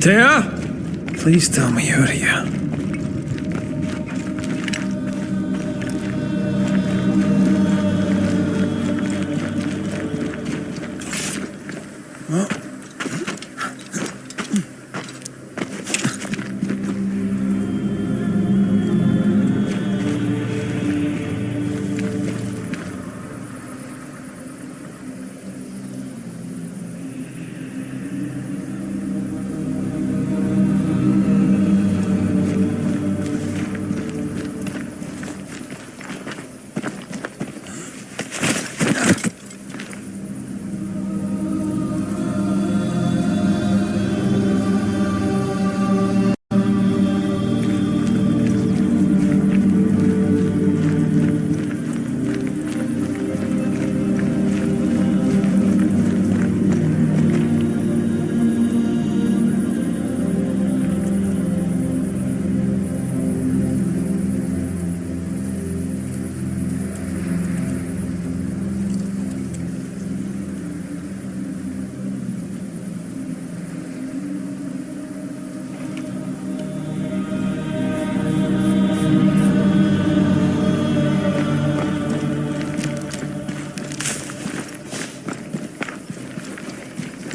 Thea? Please tell me you're here.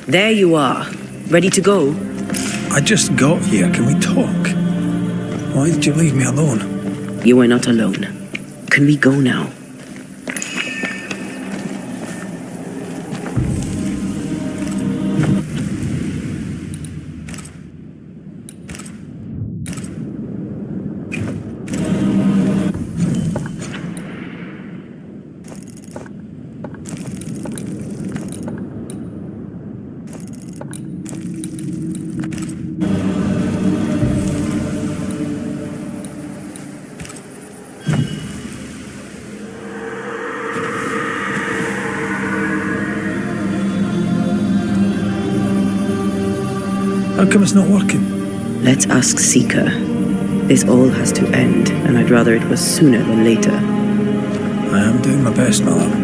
There you are. Ready to go? I just got here. Can we talk? Why did you leave me alone? You are not alone. Can we go now? How come it's not working? Let's ask Seeker. This all has to end, and I'd rather it was sooner than later. I am doing my best, my love.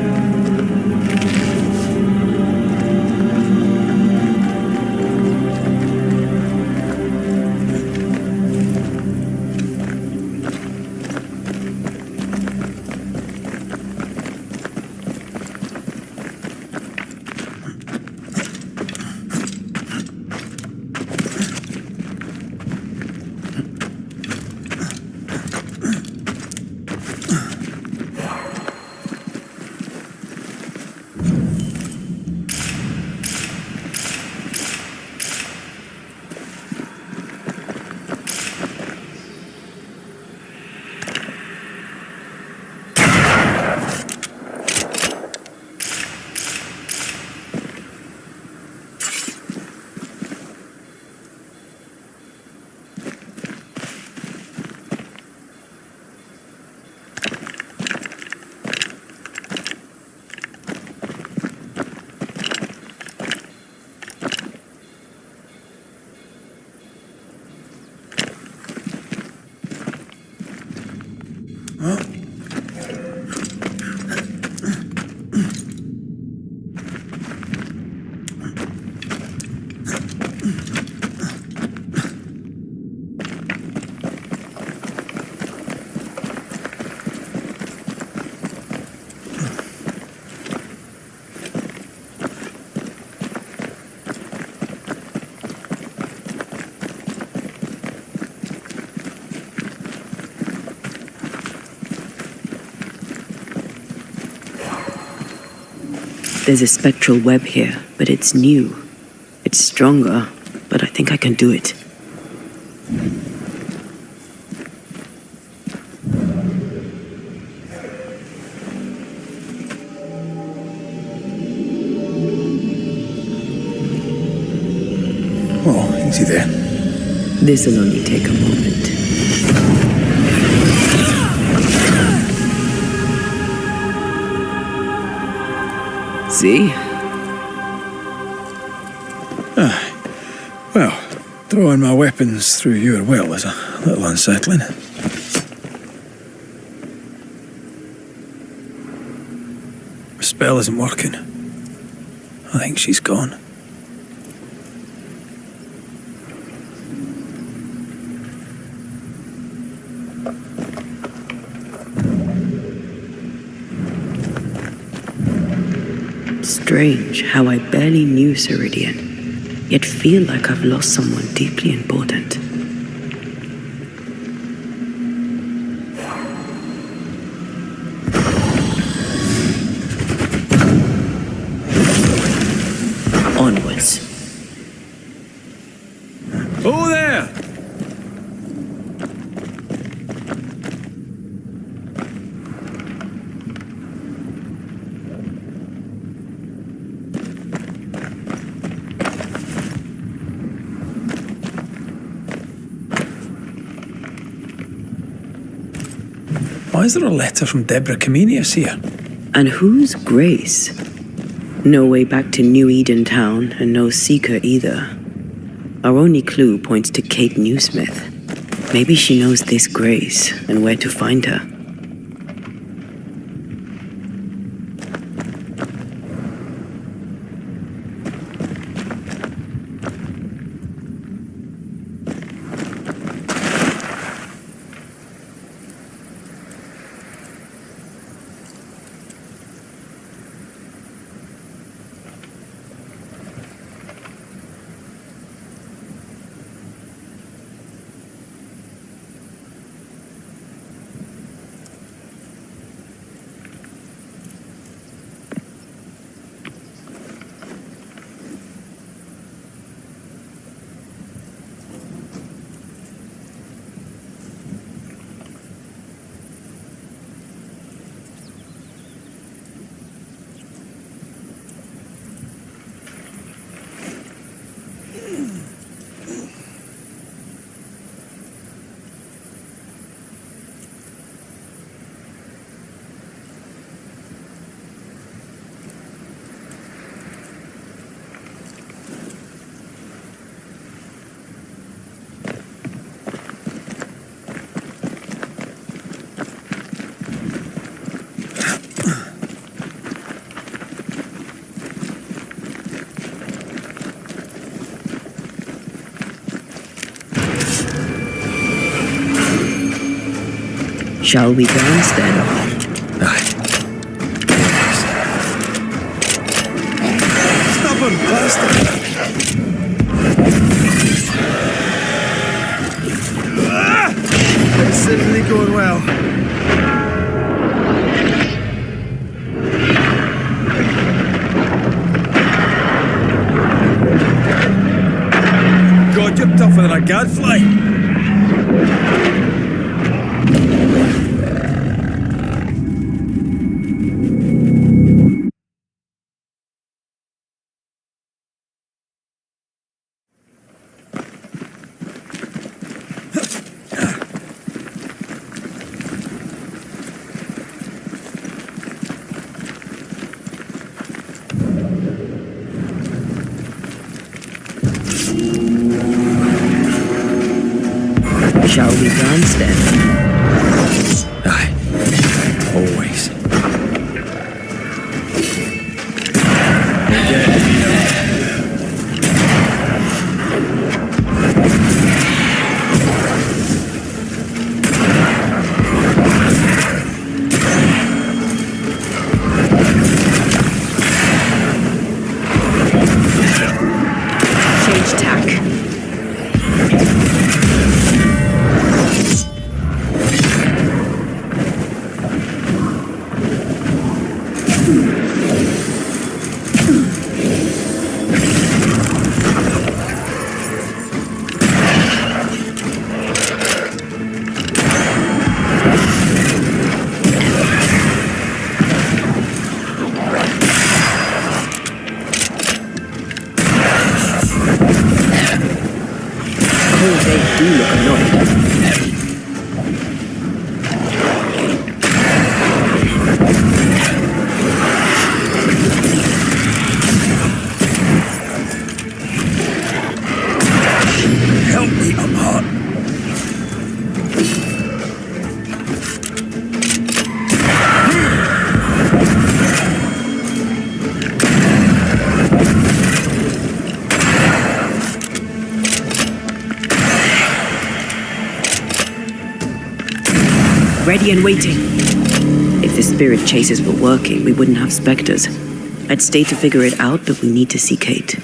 There's a spectral web here, but it's new. It's stronger, but I think I can do it. Oh, easy there. This'll only take a moment. See? Well, throwing my weapons through your will is a little unsettling. The spell isn't working. I think she's gone. Strange how I barely knew Ceridian, yet feel like I've lost someone deeply important. Onwards. Oh there! Why is there a letter from Deborah Comenius here? And who's Grace? No way back to New Eden Town, and no seeker either. Our only clue points to Kate Newsmith. Maybe she knows this Grace and where to find her. Shall we dance then? Aye. Stubborn bastard! It's certainly going well. God, you're tougher than a gadfly. Shall we dance then? Aye. Always. Change tack. They do look annoyed. Help me, I'm hot. Ready and waiting. If the spirit chases were working, we wouldn't have specters. I'd stay to figure it out, but we need to see Kate.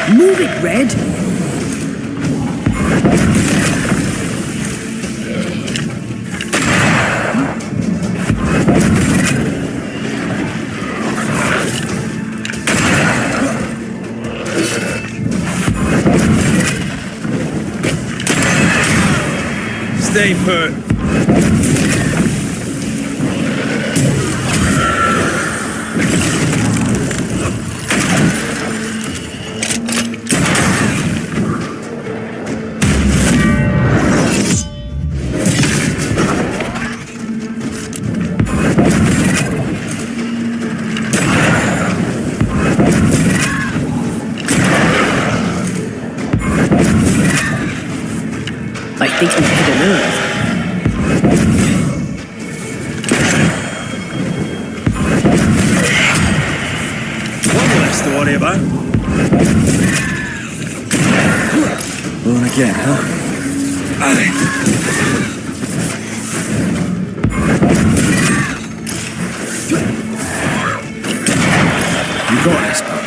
Move it, Red! Stay put. I think we've hit a nerve. One less to worry about. On again, huh? You got this, pal.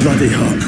Bloody hot.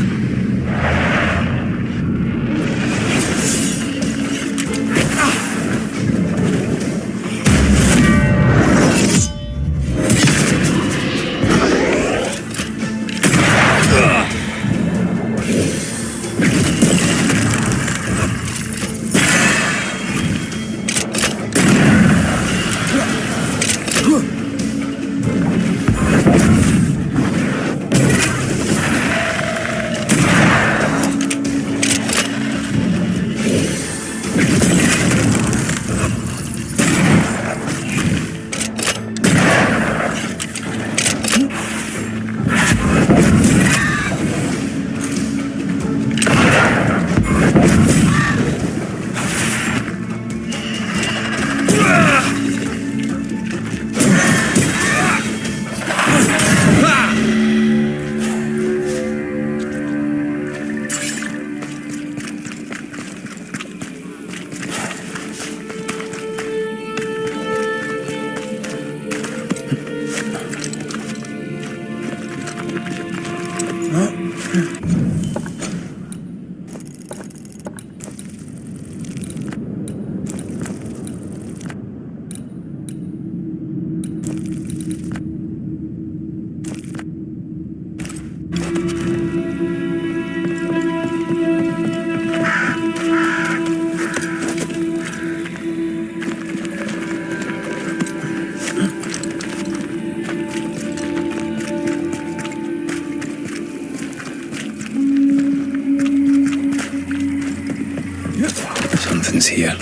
Something's here.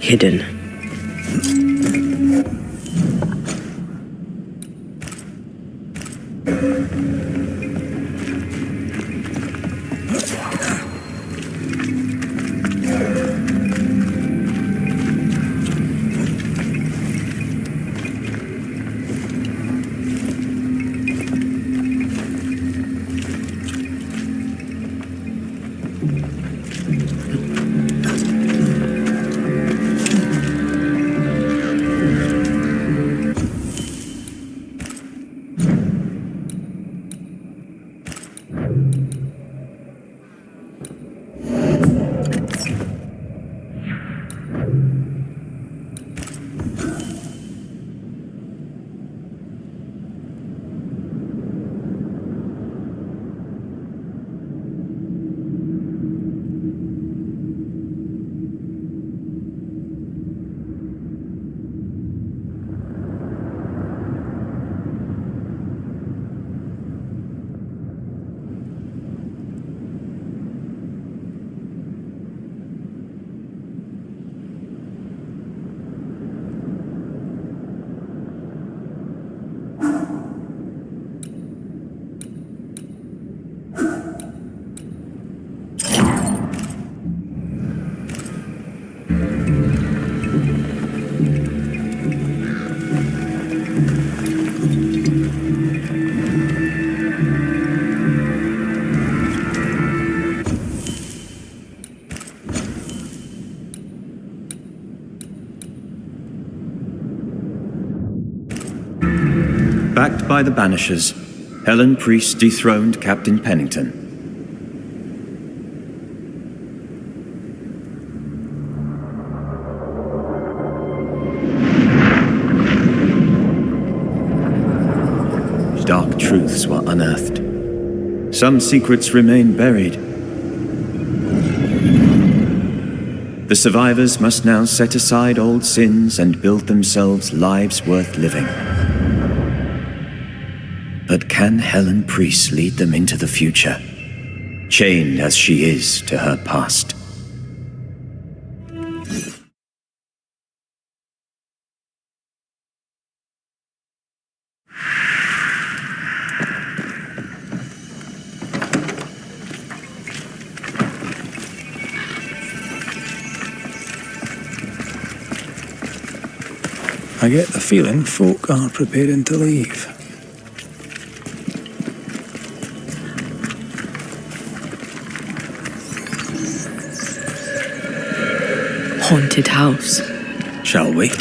Hidden. by the Banishers, Helen Priest dethroned Captain Pennington. Dark truths were unearthed. Some secrets remain buried. The survivors must now set aside old sins and build themselves lives worth living. But can Helen Priest lead them into the future, chained as she is to her past? I get the feeling folk are preparing to leave. Haunted house. Shall we?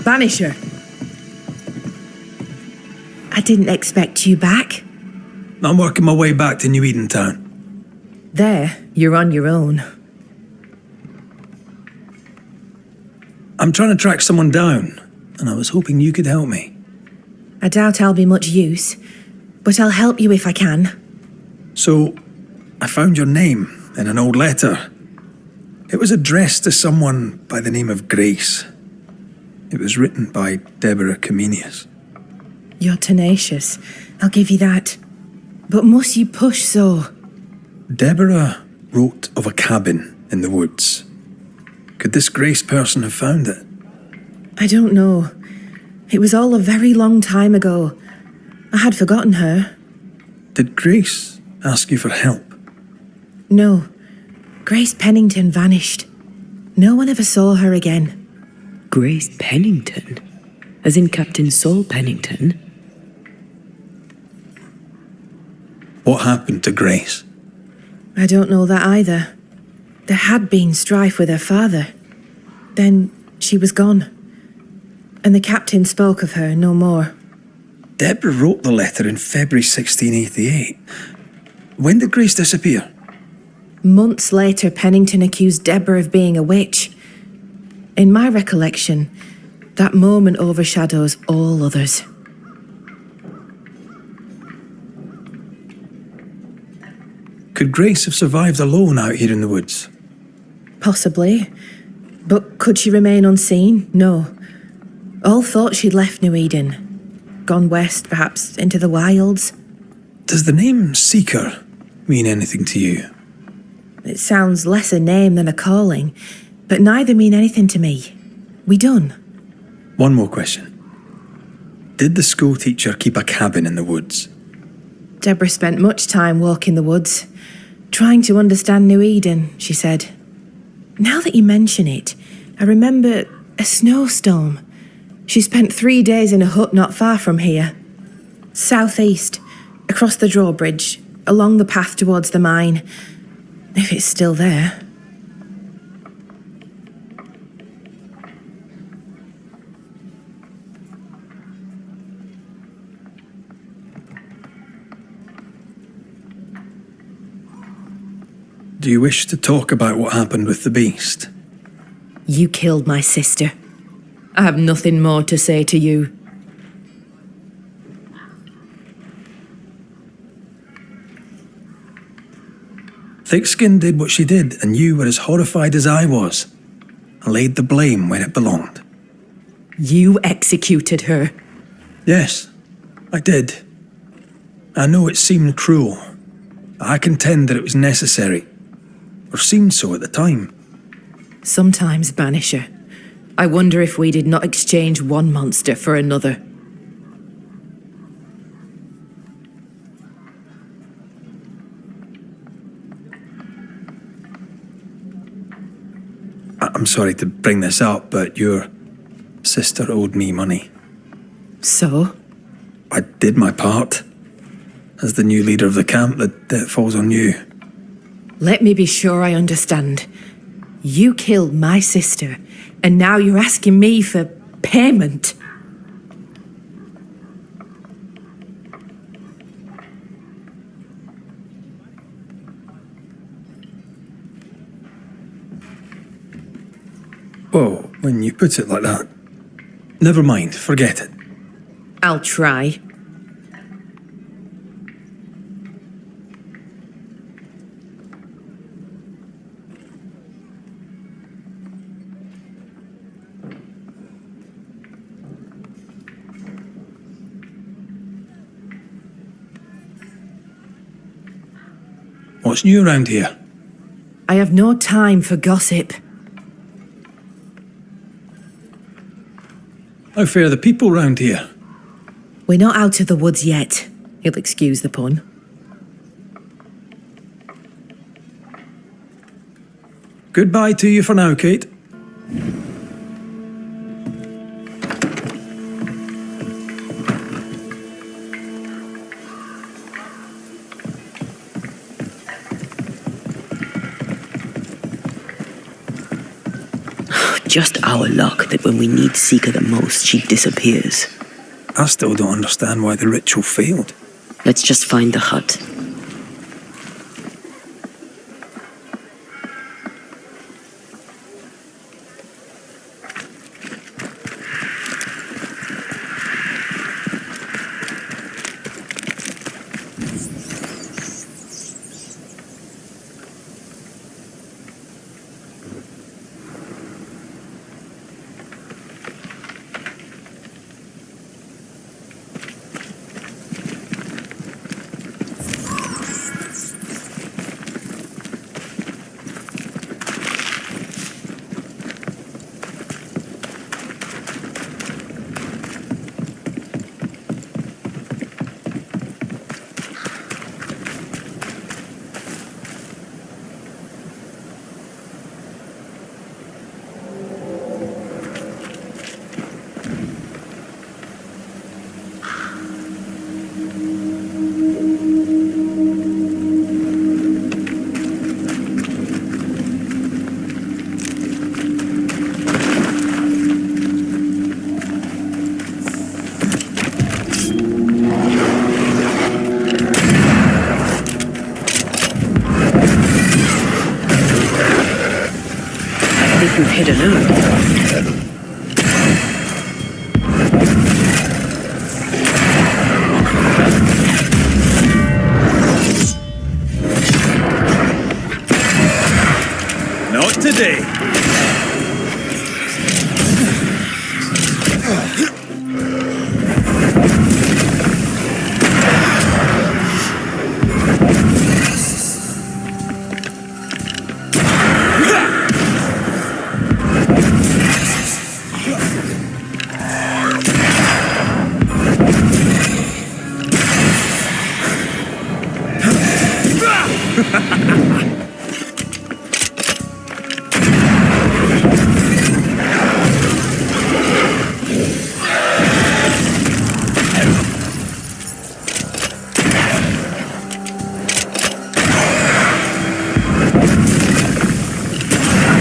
Banisher. I didn't expect you back. I'm working my way back to New Eden Town. There, you're on your own. I'm trying to track someone down, and I was hoping you could help me. I doubt I'll be much use, but I'll help you if I can. So, I found your name in an old letter. It was addressed to someone by the name of Grace. It was written by Deborah Comenius. You're tenacious, I'll give you that. But must you push so? Deborah wrote of a cabin in the woods. Could this Grace person have found it? I don't know. It was all a very long time ago. I had forgotten her. Did Grace ask you for help? No. Grace Pennington vanished. No one ever saw her again. Grace Pennington? As in Captain Saul Pennington? What happened to Grace? I don't know that either. There had been strife with her father. Then she was gone. And the captain spoke of her no more. Deborah wrote the letter in February 1688. When did Grace disappear? Months later, Pennington accused Deborah of being a witch. In my recollection, that moment overshadows all others. Could Grace have survived alone out here in the woods? Possibly. But could she remain unseen? No. All thought she'd left New Eden. Gone west, perhaps, into the wilds. Does the name Seeker mean anything to you? It sounds less a name than a calling, but neither mean anything to me. We done. One more question. Did the school teacher keep a cabin in the woods? Deborah spent much time walking the woods, trying to understand New Eden, she said. Now that you mention it, I remember a snowstorm. She spent 3 days in a hut not far from here. Southeast, across the drawbridge, along the path towards the mine. If it's still there. Do you wish to talk about what happened with the beast? You killed my sister. I have nothing more to say to you. Thickskin did what she did, and you were as horrified as I was, and laid the blame where it belonged. You executed her. Yes, I did. I know it seemed cruel. I contend that it was necessary, or seemed so at the time. Sometimes, Banisher, I wonder if we did not exchange one monster for another. I'm sorry to bring this up, but your sister owed me money. So? I did my part. As the new leader of the camp, the debt falls on you. Let me be sure I understand. You killed my sister, and now you're asking me for payment. Whoa, when you put it like that. Never mind, forget it. I'll try. What's new around here? I have no time for gossip. How fare the people round here? We're not out of the woods yet. You'll excuse the pun. Goodbye to you for now, Kate. Just our luck that when we need Seeker the most, she disappears. I still don't understand why the ritual failed. Let's just find the hut. We've hit a nerve. Not today.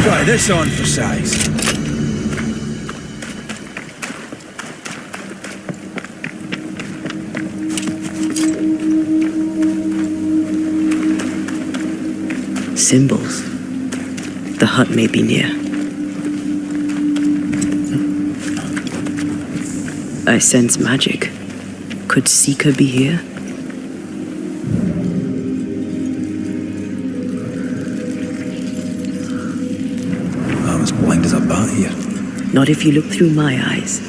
Try this on for size. Symbols. The hut may be near. I sense magic. Could Seeker be here? I'm as blind as a bat here. Not if you look through my eyes.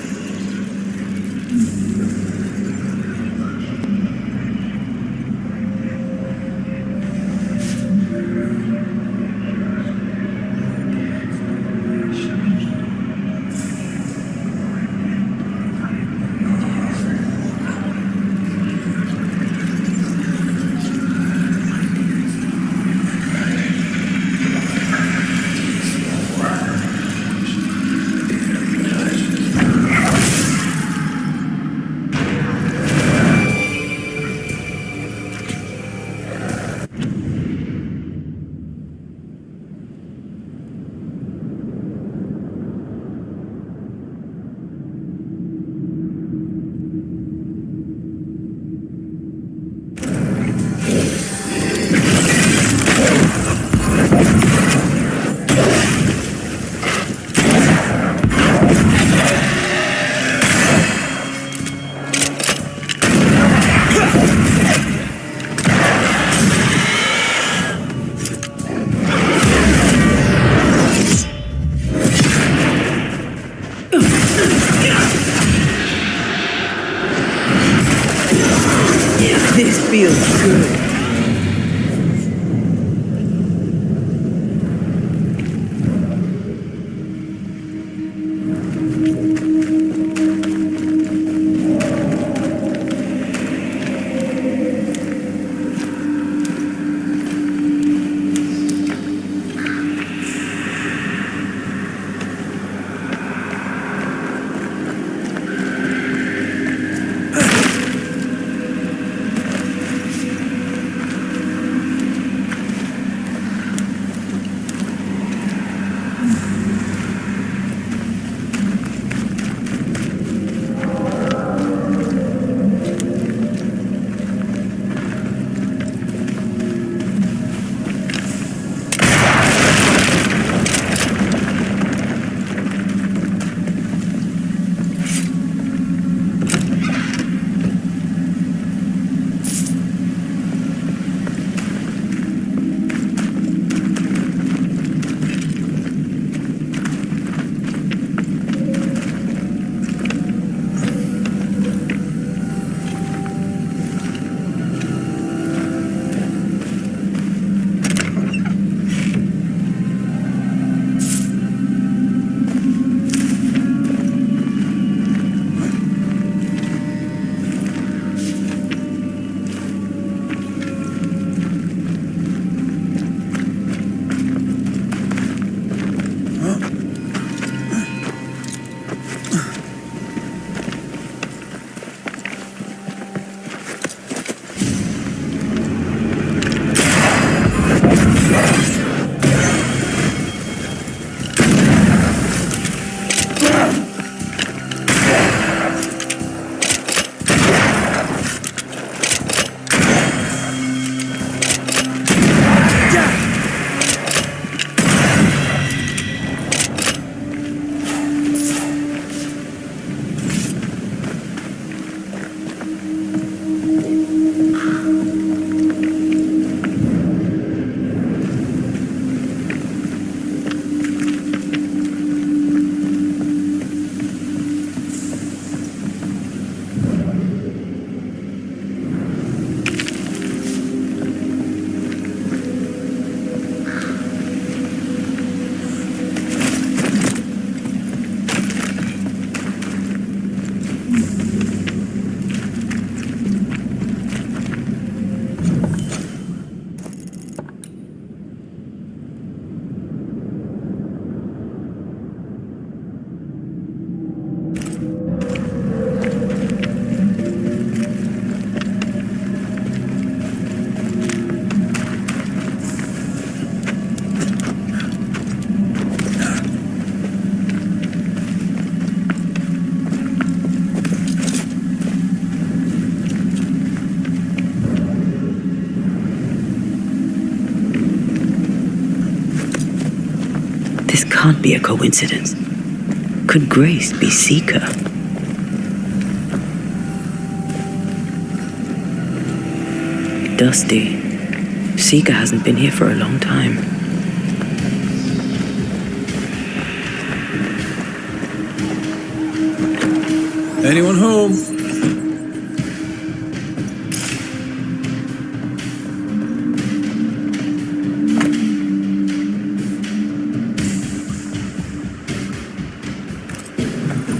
This feels good. Can't be a coincidence. Could Grace be Seeker? Dusty. Seeker hasn't been here for a long time. Anyone home?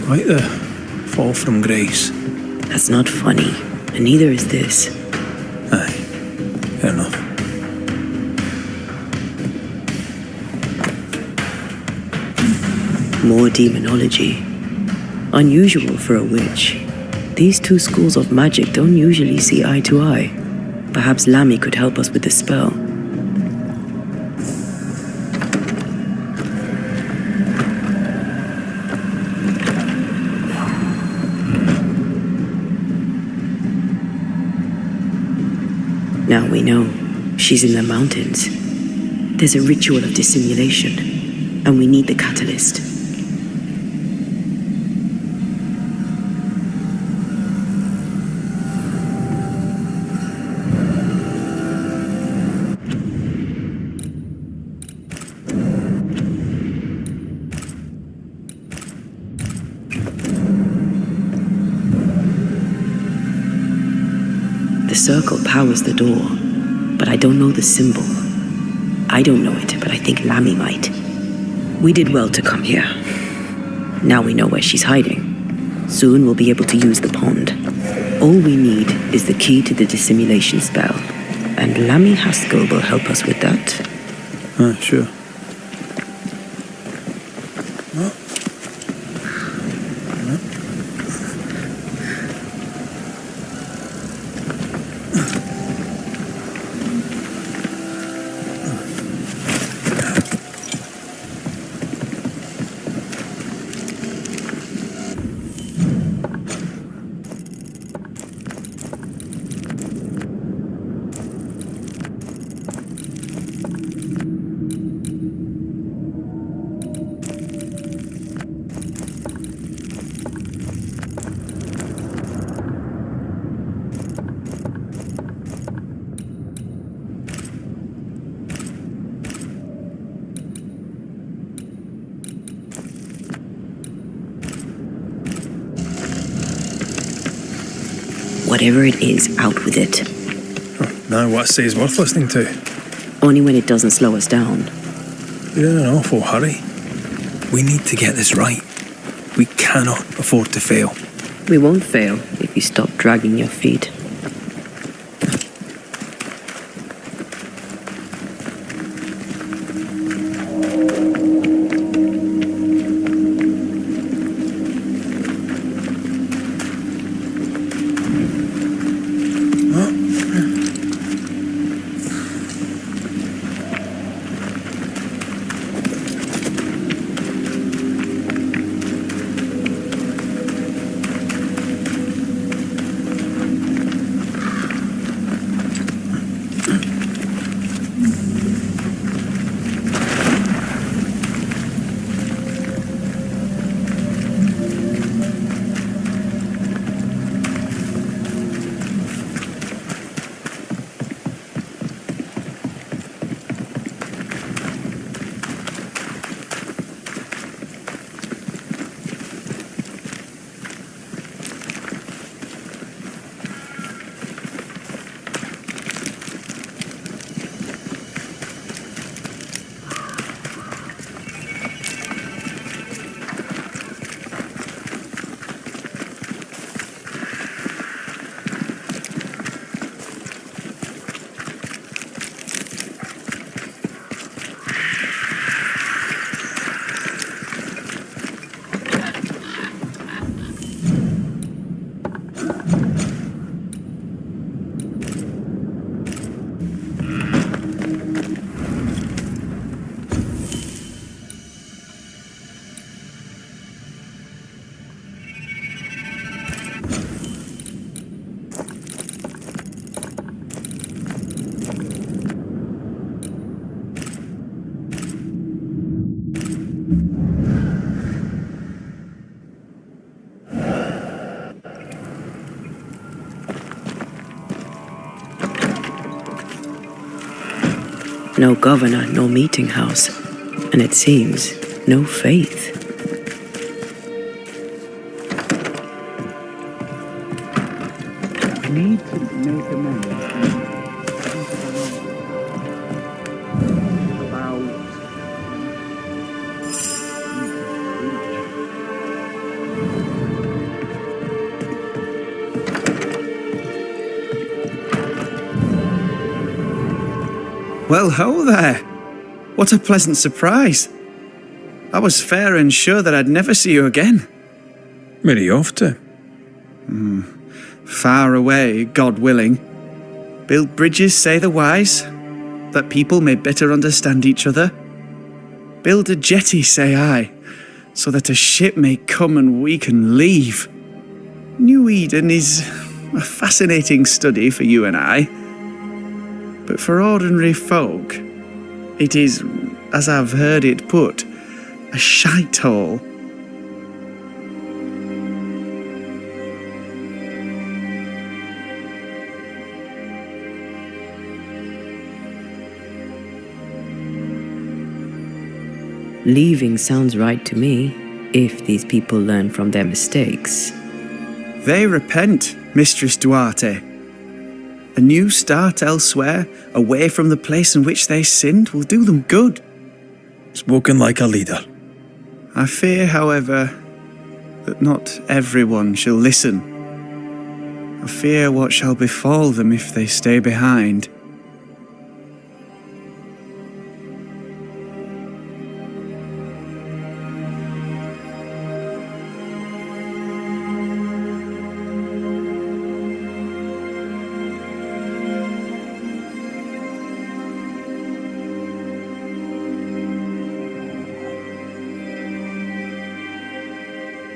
Quite the fall from grace. That's not funny, and neither is this. Aye, fair enough. More demonology. Unusual for a witch. These two schools of magic don't usually see eye to eye. Perhaps Lammy could help us with the spell. Now we know. She's in the mountains. There's a ritual of dissimulation, and we need the catalyst. The circle powers the door, but I don't know the symbol. I don't know it, but I think Lammy might. We did well to come here. Now we know where she's hiding. Soon we'll be able to use the pond. All we need is the key to the dissimulation spell, and Lammy Haskell will help us with that. Sure. Whatever it is, out with it. Now what I say is worth listening to. Only when it doesn't slow us down. You're in an awful hurry. We need to get this right. We cannot afford to fail. We won't fail if you stop dragging your feet. No governor, no meeting house, and it seems no faith. need to make amends about Well, ho there! What a pleasant surprise! I was fair and sure that I'd never see you again. Where are you off to? Far away, God willing. Build bridges, say the wise, that people may better understand each other. Build a jetty, say I, so that a ship may come and we can leave. New Eden is a fascinating study for you and I. But for ordinary folk, it is, as I've heard it put, a shite hole. Leaving sounds right to me, if these people learn from their mistakes. They repent, Mistress Duarte. A new start elsewhere, away from the place in which they sinned, will do them good. Spoken like a leader. I fear, however, that not everyone shall listen. I fear what shall befall them if they stay behind.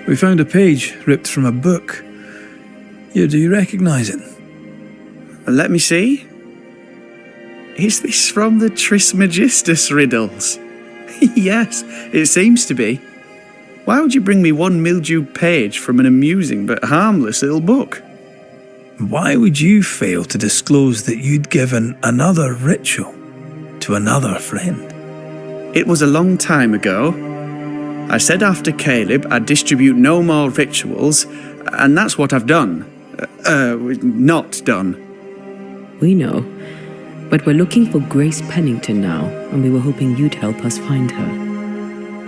We found a page ripped from a book. Do you recognize it? Let me see. Is this from the Trismegistus riddles? Yes, it seems to be. Why would you bring me one mildewed page from an amusing but harmless little book? Why would you fail to disclose that you'd given another ritual to another friend? It was a long time ago. I said after Caleb I'd distribute no more rituals, and that's what I've done. Not done. We know, but we're looking for Grace Pennington now, and we were hoping you'd help us find her.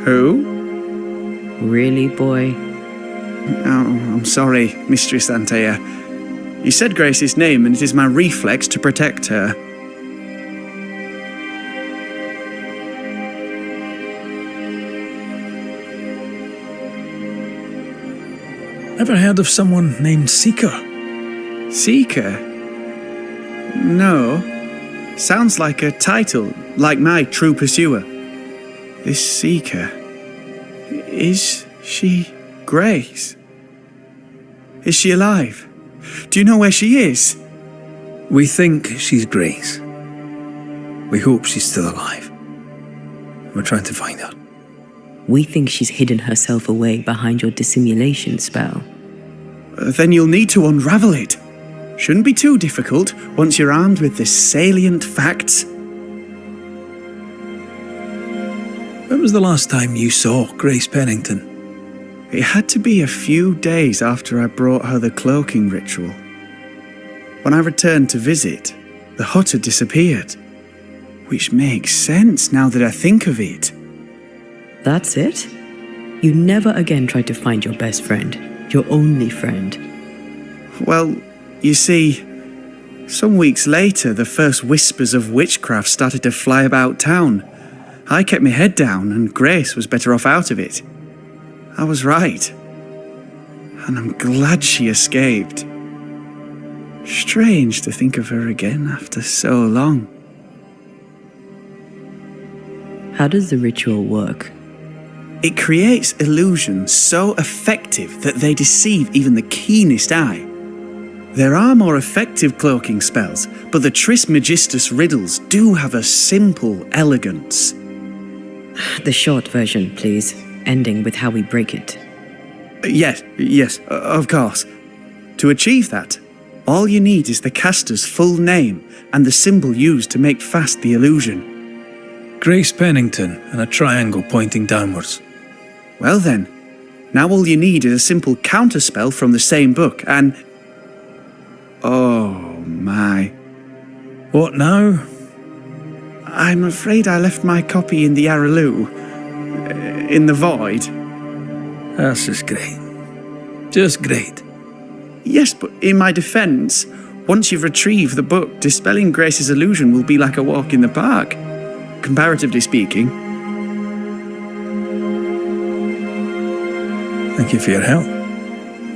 Who? Really, boy? Oh, I'm sorry, Mistress Antea. You said Grace's name, and it is my reflex to protect her. Ever heard of someone named Seeker? Seeker? No. Sounds like a title, like my True Pursuer. This Seeker. Is she Grace? Is she alive? Do you know where she is? We think she's Grace. We hope she's still alive. We're trying to find her. We think she's hidden herself away behind your dissimulation spell. Then you'll need to unravel it. Shouldn't be too difficult once you're armed with the salient facts. When was the last time you saw Grace Pennington? It had to be a few days after I brought her the cloaking ritual. When I returned to visit, the hut had disappeared. Which makes sense now that I think of it. That's it? You never again tried to find your best friend, your only friend. Well, you see, some weeks later the first whispers of witchcraft started to fly about town. I kept my head down and Grace was better off out of it. I was right. And I'm glad she escaped. Strange to think of her again after so long. How does the ritual work? It creates illusions so effective that they deceive even the keenest eye. There are more effective cloaking spells, but the Trismegistus riddles do have a simple elegance. The short version, please, ending with how we break it. Yes, of course. To achieve that, all you need is the caster's full name and the symbol used to make fast the illusion. Grace Pennington and a triangle pointing downwards. Well then, now all you need is a simple counterspell from the same book and... Oh, my. What now? I'm afraid I left my copy in the Araloo. In the void. That's just great. Just great. Yes, but in my defense, once you've retrieved the book, dispelling Grace's illusion will be like a walk in the park. Comparatively speaking. Thank you for your help.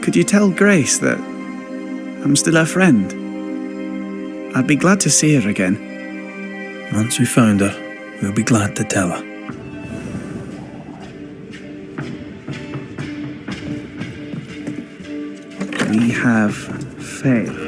Could you tell Grace that I'm still her friend? I'd be glad to see her again. Once we found her, we'll be glad to tell her. We have failed.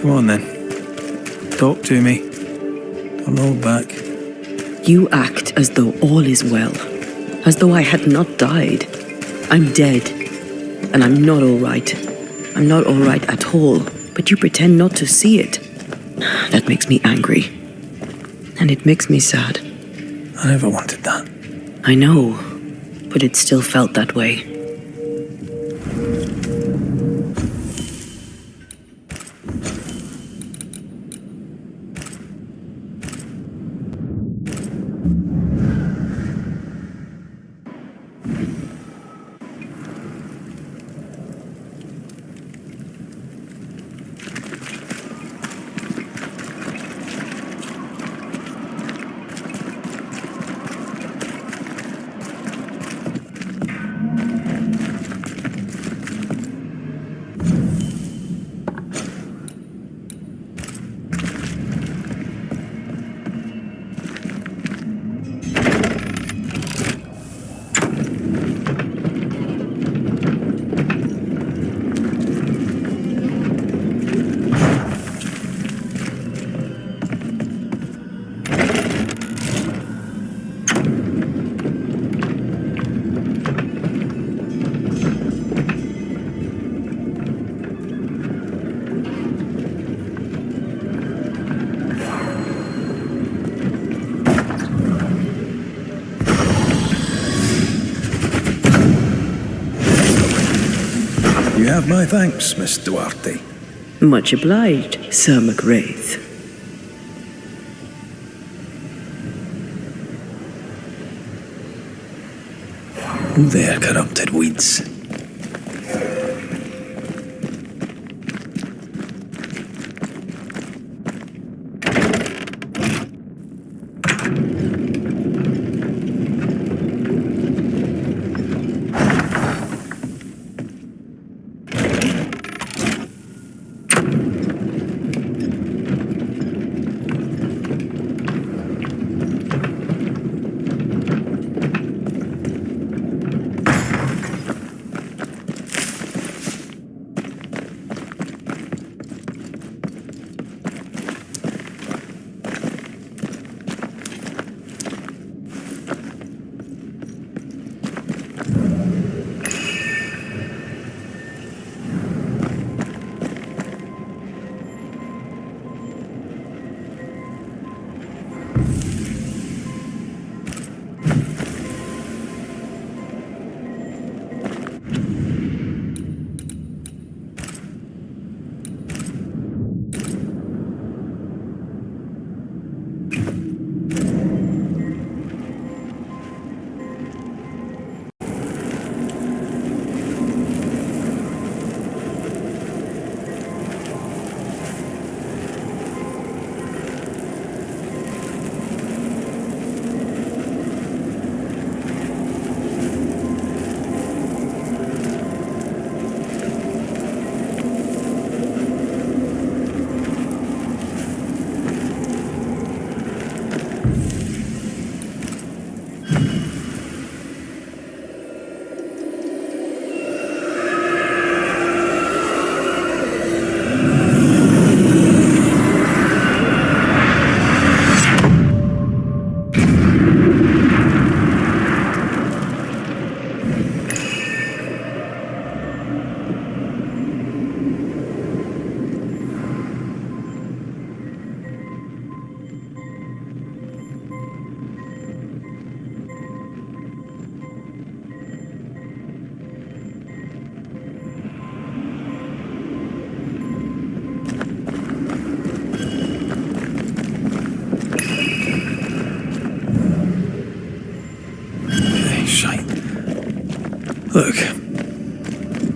Come on then. Talk to me. Don't hold back. You act as though all is well, as though I had not died. I'm dead, and I'm not all right. I'm not all right at all, but you pretend not to see it. That makes me angry, and it makes me sad. I never wanted that. I know, but it still felt that way. You have my thanks, Miss Duarte. Much obliged, Sir McWraith. Oh there, corrupted weeds.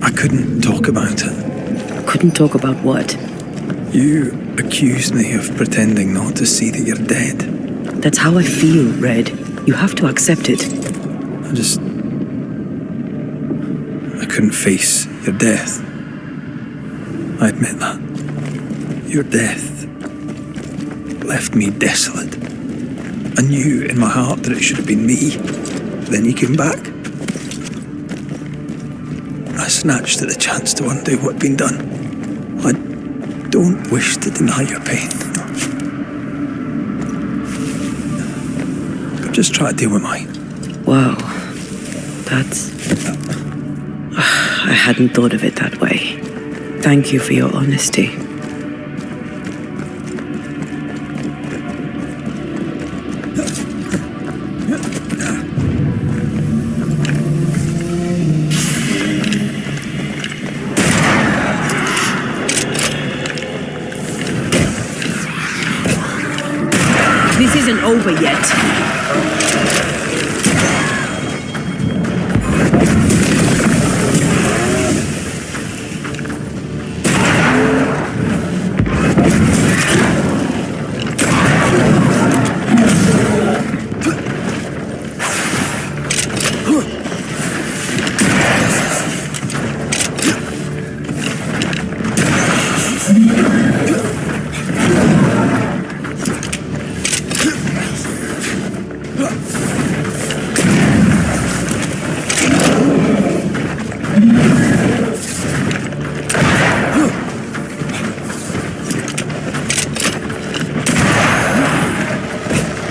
I couldn't talk about it. Couldn't talk about what? You accused me of pretending not to see that you're dead. That's how I feel, Red. You have to accept it. I couldn't face your death. I admit that. Your death left me desolate. I knew in my heart that it should have been me. Then you came back. I snatched at the chance to undo what had been done. I don't wish to deny your pain. But just try to deal with mine. Wow. That's... I hadn't thought of it that way. Thank you for your honesty. This isn't over yet.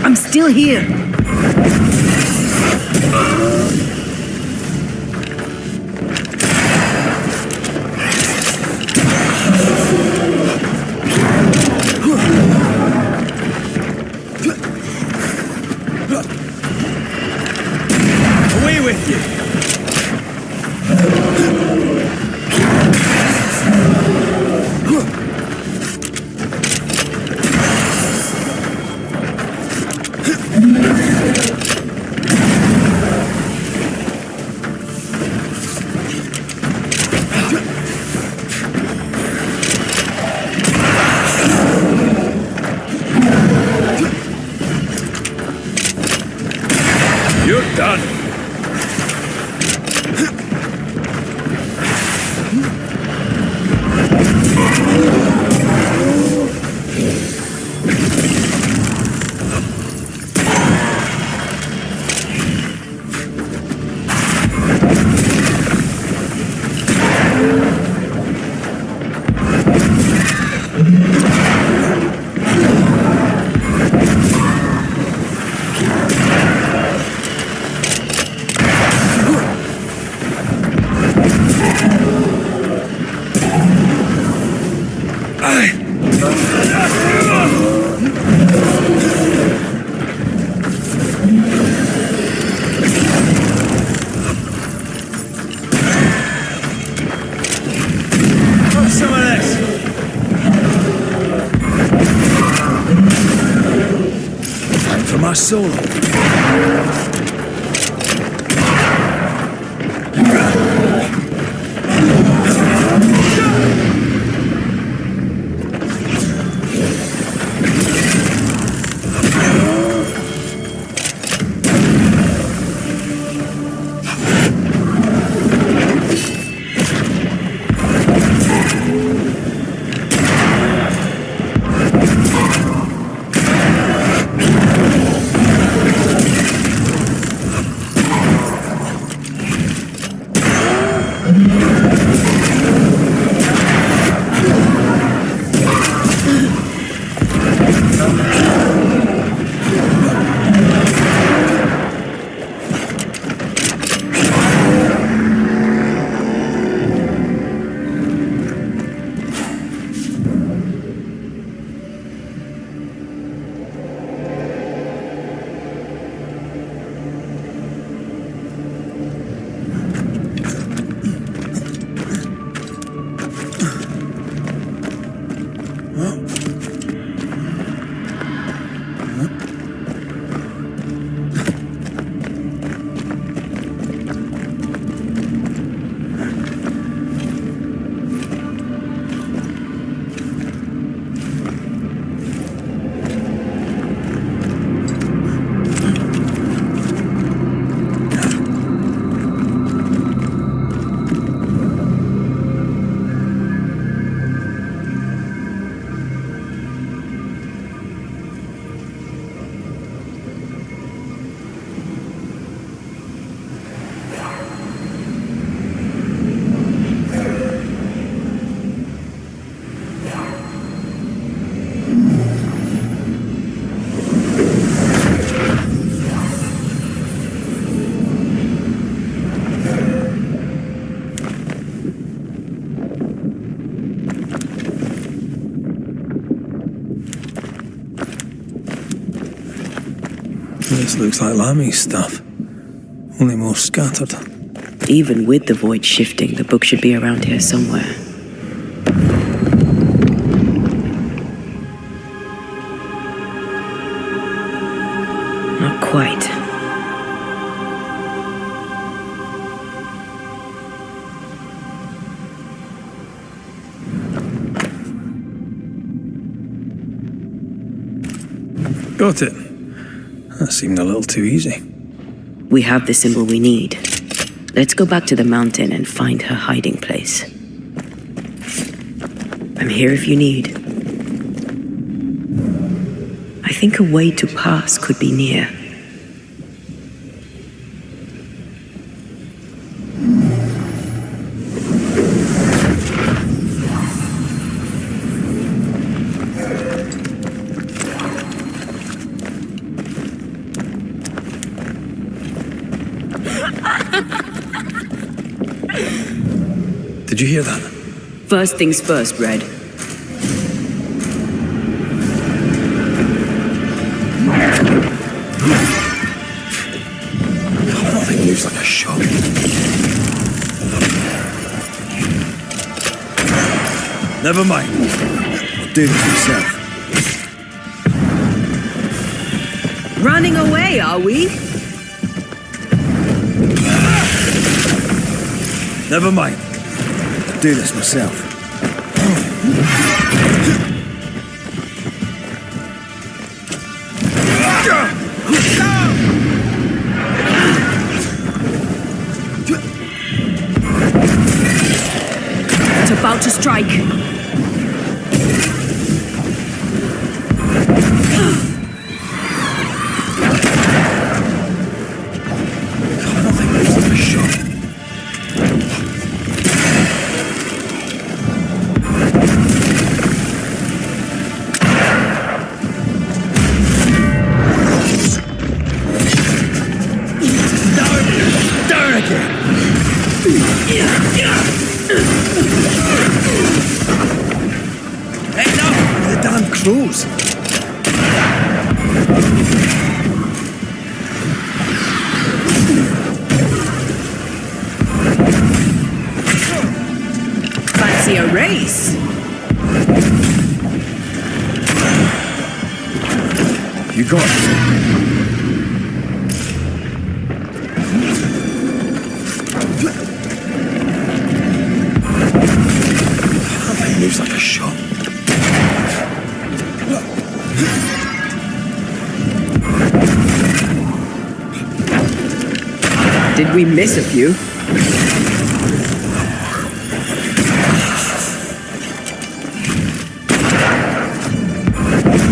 I'm still here. Away with you! You're done. Some of this. Time for my solo. This looks like Lami's stuff, only more scattered. Even with the void shifting, the book should be around here somewhere. Not quite. Got it. That seemed a little too easy. We have the symbol we need. Let's go back to the mountain and find her hiding place. I'm here if you need. I think a way to pass could be near. Did you hear that? First things first, Red. That thing moves like a shot. Never mind. I'll do this myself. Running away, are we? Never mind. I'll do this myself. It's about to strike. Nothing moves like a shot. Down again. Hey, no! The damn crows. Fancy a race? You got it. That moves like a shot. Did we miss a few?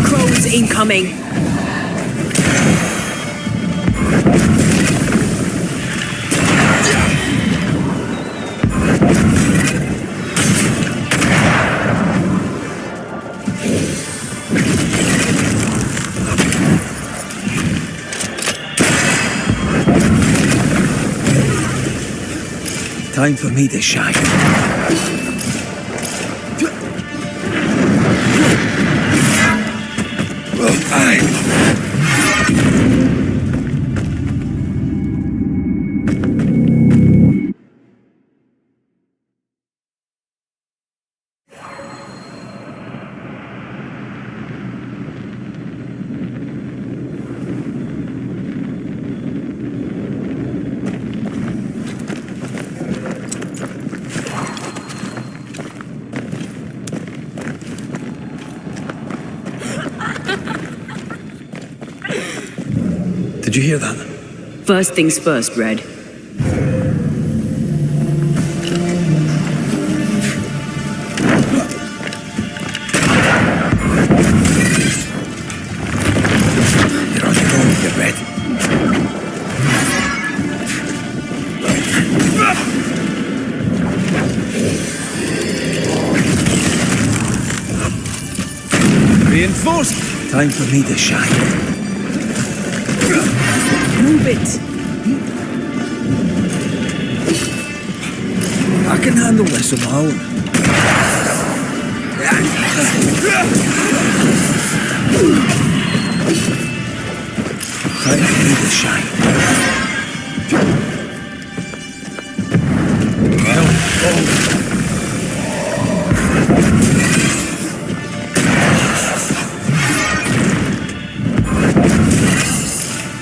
Crows incoming. Time for me to shine. Did you hear that? First things first, Red. You're on your own with your Red. Reinforced. Time for me to shine. Move it. I can handle this on my own. Time for me to shine.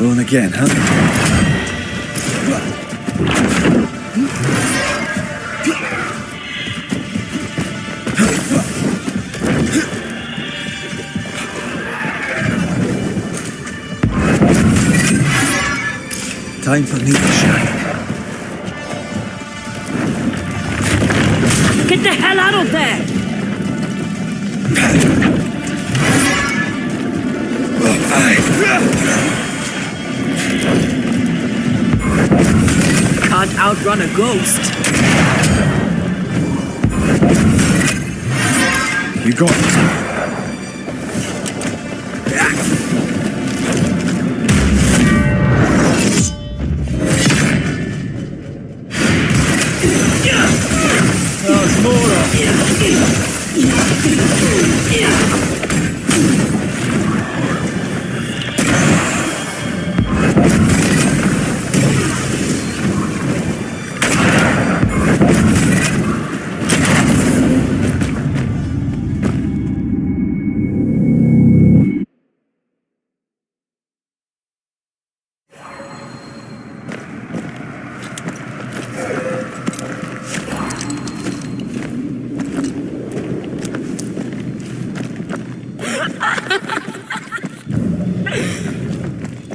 Rolling again, huh? Time for me to shine. Get the hell out of there! Can't outrun a ghost. You got it.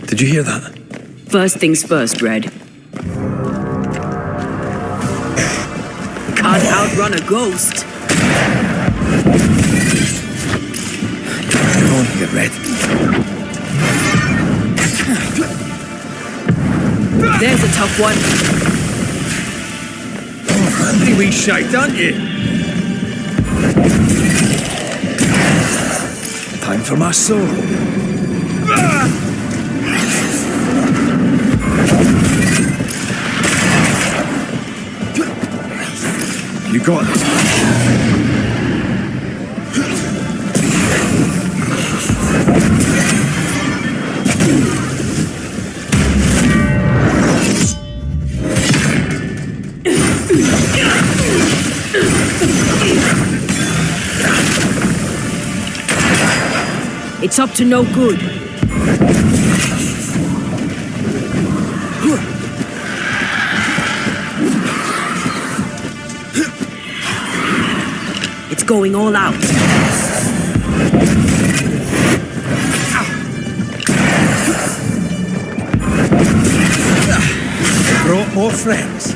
Did you hear that? First things first, Red. Can't outrun a ghost. Come on here, Red. There's a tough one. Oh, handy wee shite, aren't you? Time for my solo. You got it. It's up to no good. It's going all out. Brought more friends.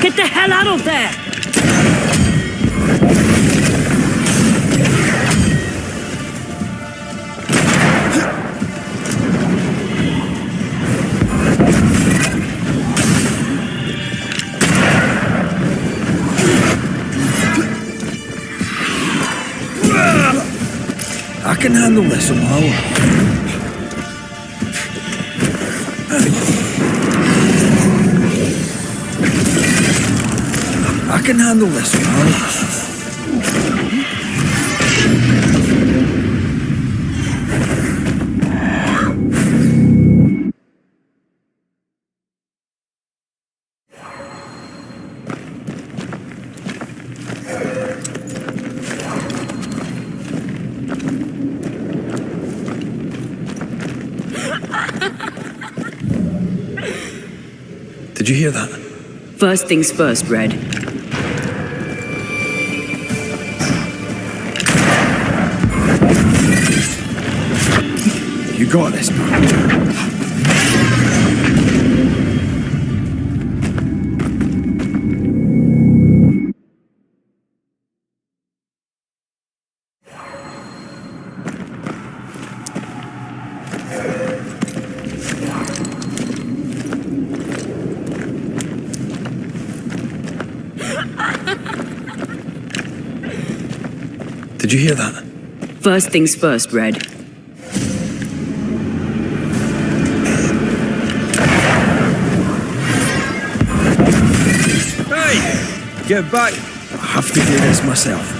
Get the hell out of there! I can handle this somehow. I can handle this somehow. Did you hear that? First things first, Red. You got this, man. Did you hear that? First things first, Red. Hey! Get back! I have to do this myself.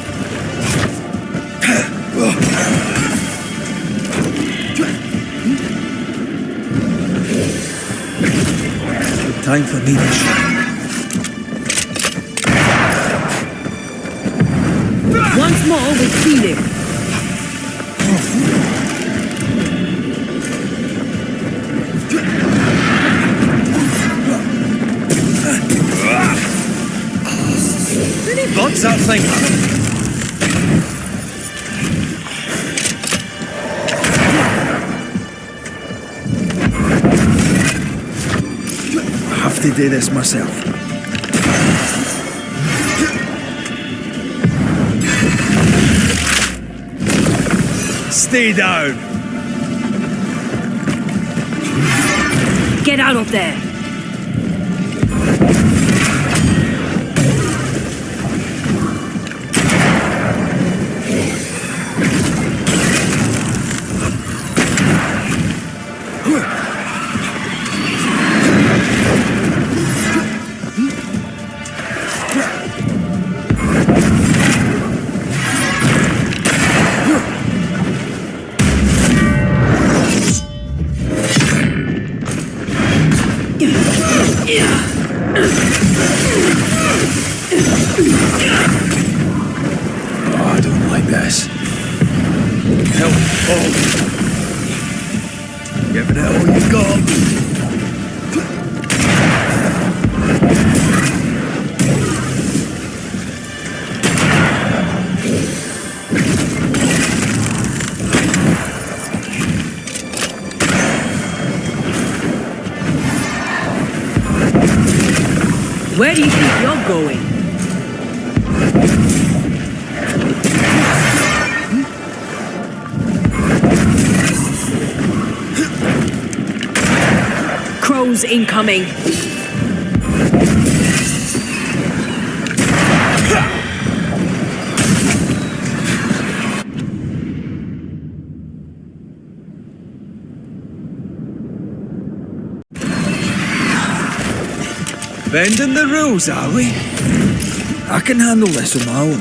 Time for me to shine. Once more with feeling. What's that thing? I have to do this myself. Stay down. Get out of there. Oh, I don't like this. Help! Oh! Giving it all you got. Where do you think you're going? Crows incoming. Bending the rules, are we? I can handle this on my own.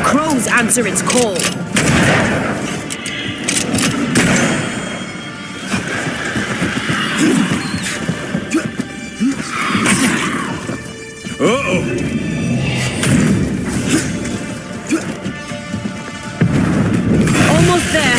Crows answer its call. Almost there.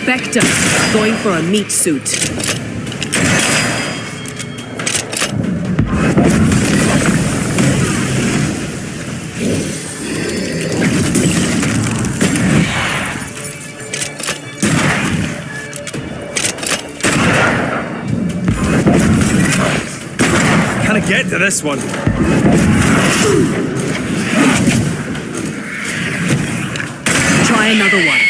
Spectre, going for a meat suit. Can I get to this one? Try another one.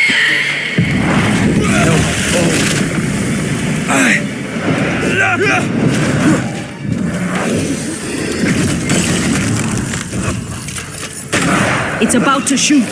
It's about to shoot.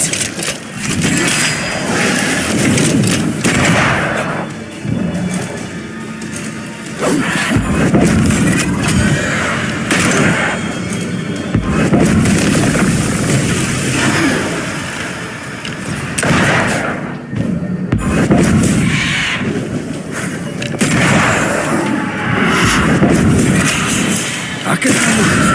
I can handle this.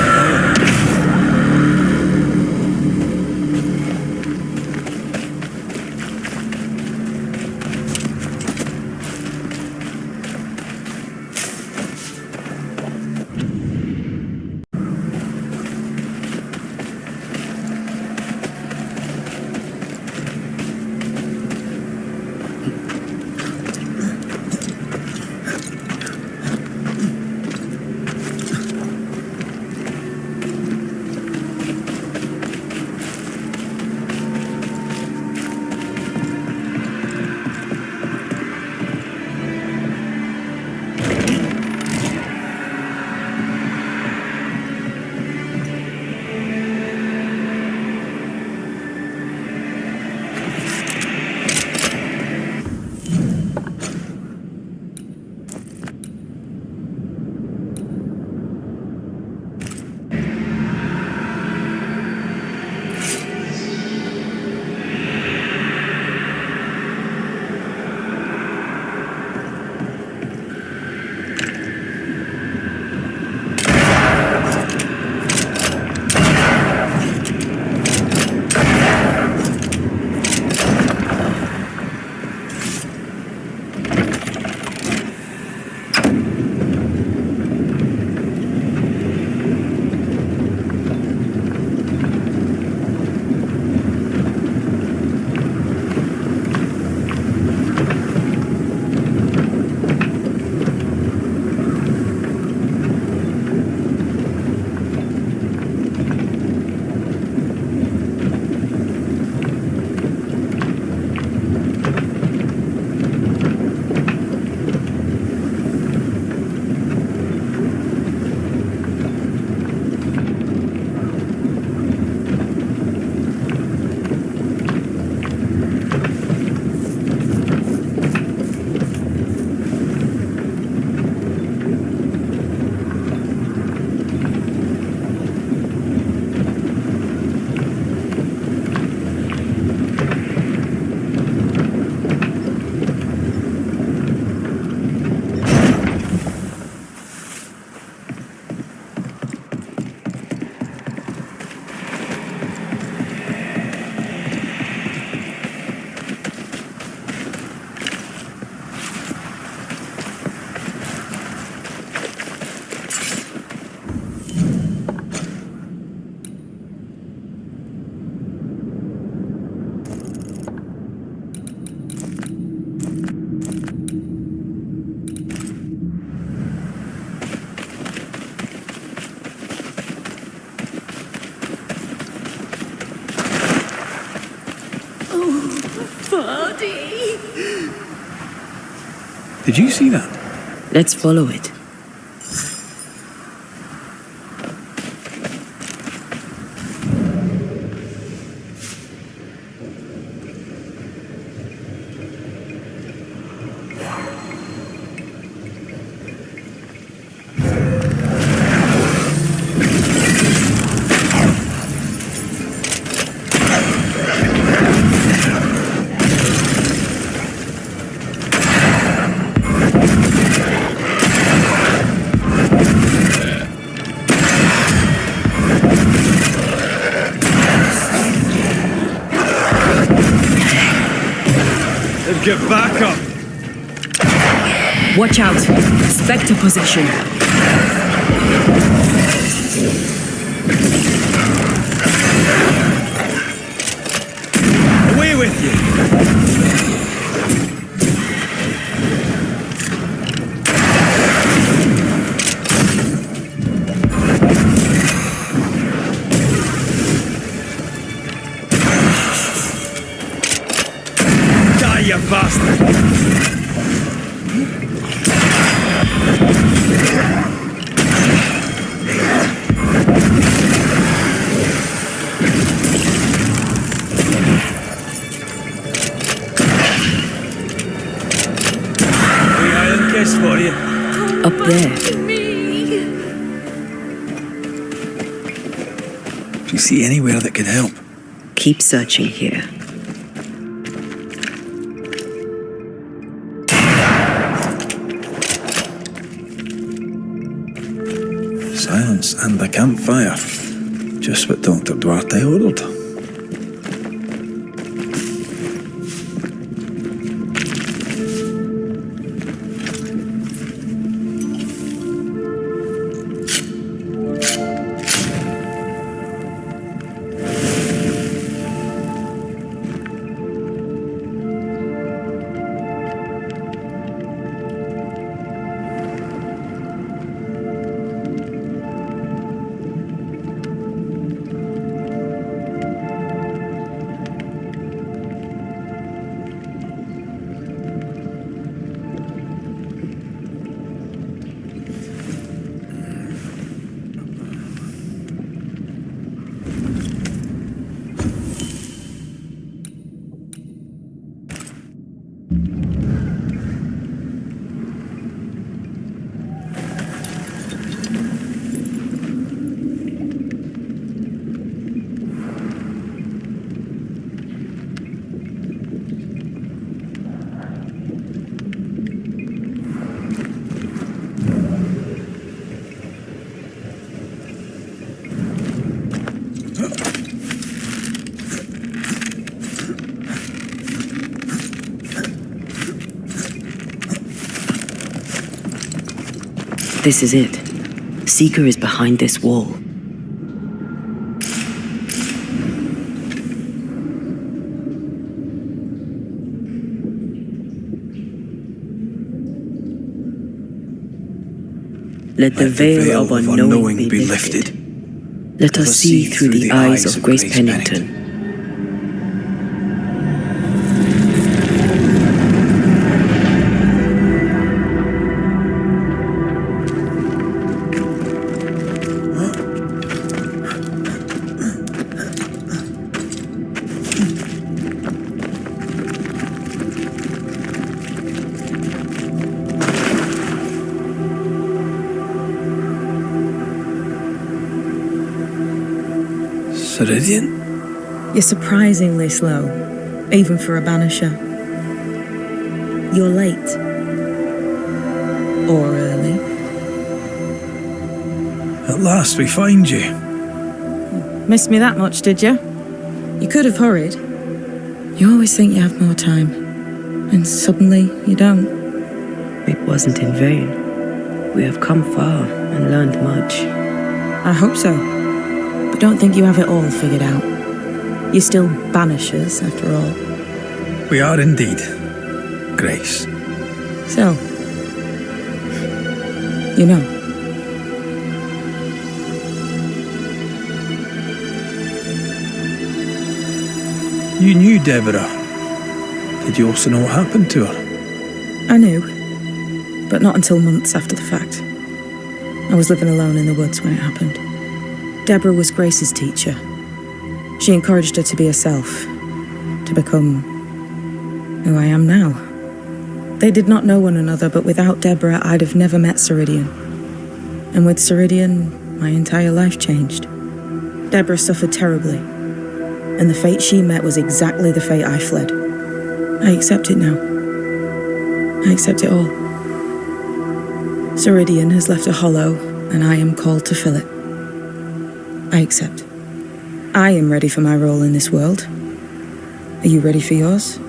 Buddy. Did you see that? Let's follow it. Get back up! Watch out! Spectre possession. Away with you! Die, you bastard! For you. Up there. Do you see anywhere that could help? Keep searching here. Silence and the campfire. Just what Dr. Duarte ordered. This is it. Seeker is behind this wall. Let the veil of unknowing be lifted. Let us see through the eyes of Grace Pennington. Ceridian? You're surprisingly slow, even for a Banisher. You're late. Or early. At last we find you. Missed me that much, did you? You could have hurried. You always think you have more time, and suddenly you don't. It wasn't in vain. We have come far and learned much. I hope so. But don't think you have it all figured out. You're still Banishers, after all. We are indeed, Grace. So, you know. You knew Deborah. Did you also know what happened to her? I knew, but not until months after the fact. I was living alone in the woods when it happened. Deborah was Grace's teacher. She encouraged her to be herself, to become who I am now. They did not know one another, but without Deborah, I'd have never met Ceridian. And with Ceridian, my entire life changed. Deborah suffered terribly, and the fate she met was exactly the fate I fled. I accept it now. I accept it all. Ceridian has left a hollow, and I am called to fill it. I accept. I am ready for my role in this world. Are you ready for yours?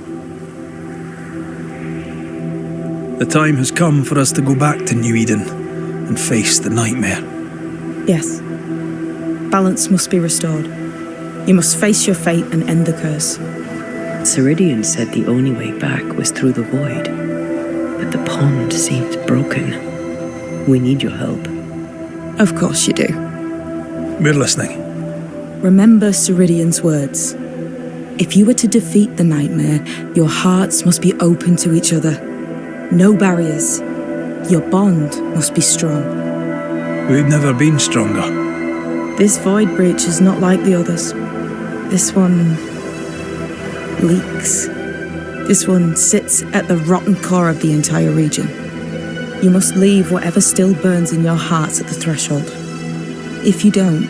The time has come for us to go back to New Eden and face the nightmare. Yes. Balance must be restored. You must face your fate and end the curse. Ceridian said the only way back was through the void, but the pond seems broken. We need your help. Of course you do. We're listening. Remember Ceridian's words. If you were to defeat the nightmare, your hearts must be open to each other. No barriers. Your bond must be strong. We've never been stronger. This void breach is not like the others. This one leaks. This one sits at the rotten core of the entire region. You must leave whatever still burns in your hearts at the threshold. If you don't,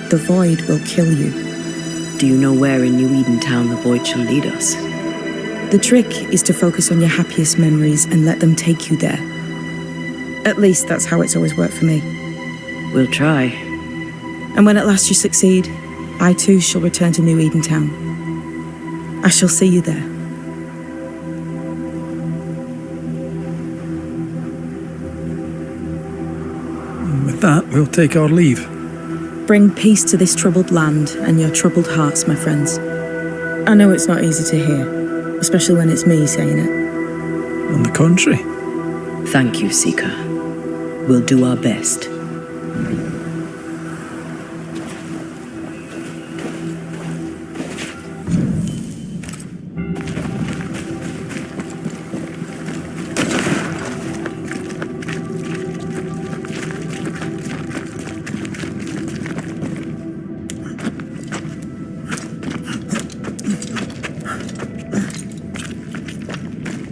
the void will kill you. Do you know where in New Eden Town the void shall lead us? The trick is to focus on your happiest memories and let them take you there. At least that's how it's always worked for me. We'll try. And when at last you succeed, I too shall return to New Eden Town. I shall see you there. With that, we'll take our leave. Bring peace to this troubled land and your troubled hearts, my friends. I know it's not easy to hear, especially when it's me saying it. On the contrary. Thank you, Seeker. We'll do our best.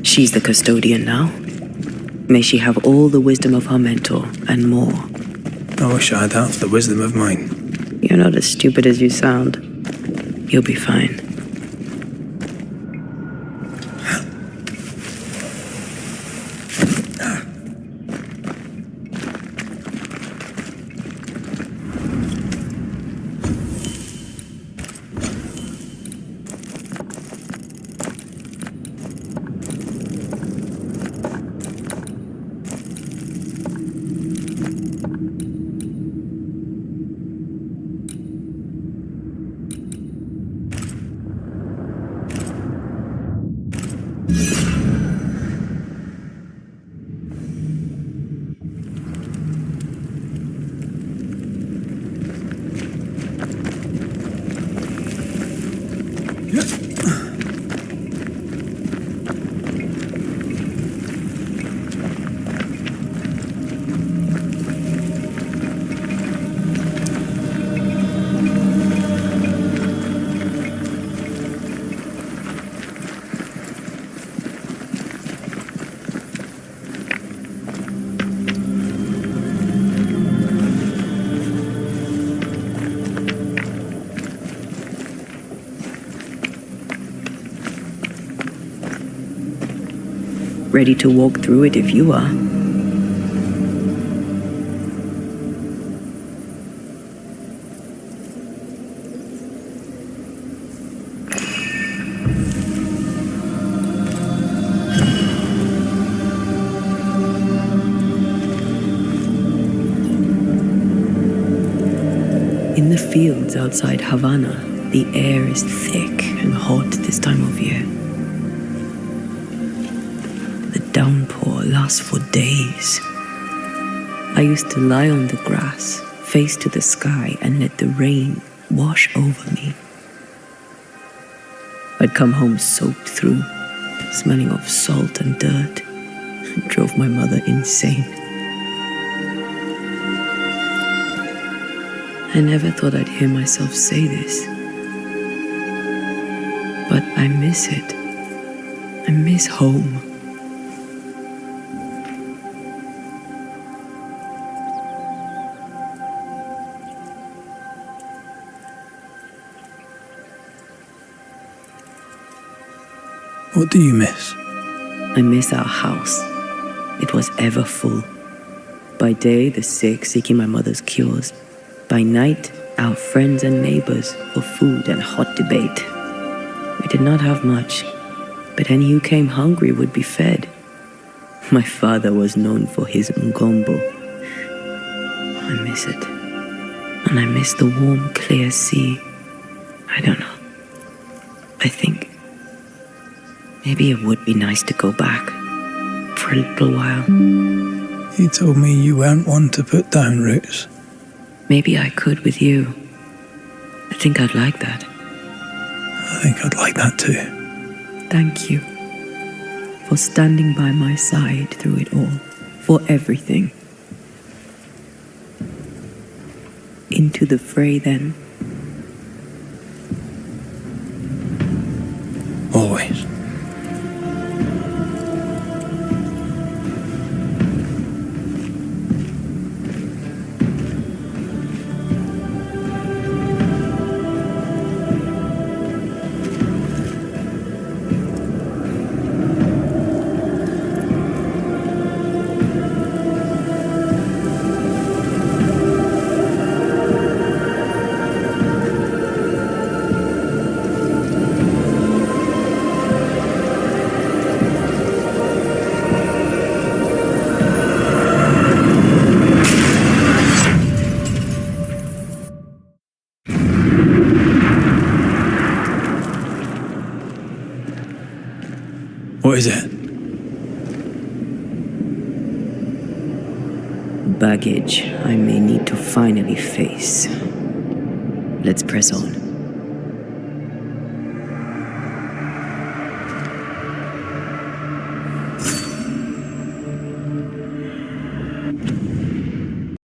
She's the custodian now. May she have all the wisdom of her mentor and more. I wish I had half the wisdom of mine. You're not as stupid as you sound. You'll be fine. Ready to walk through it if you are. In the fields outside Havana, the air is thick and hot this time of year. Downpour lasts for days. I used to lie on the grass, face to the sky, and let the rain wash over me. I'd come home soaked through, smelling of salt and dirt. It drove my mother insane. I never thought I'd hear myself say this, but I miss it. I miss home. What do you miss? I miss our house. It was ever full. By day, the sick seeking my mother's cures. By night, our friends and neighbors for food and hot debate. We did not have much, but any who came hungry would be fed. My father was known for his ngombo. I miss it. And I miss the warm, clear sea. I don't know. I think maybe it would be nice to go back for a little while. You told me you weren't one to put down roots. Maybe I could with you. I think I'd like that. I think I'd like that too. Thank you for standing by my side through it all, for everything. Into the fray then. Always. What is it? Baggage I may need to finally face. Let's press on.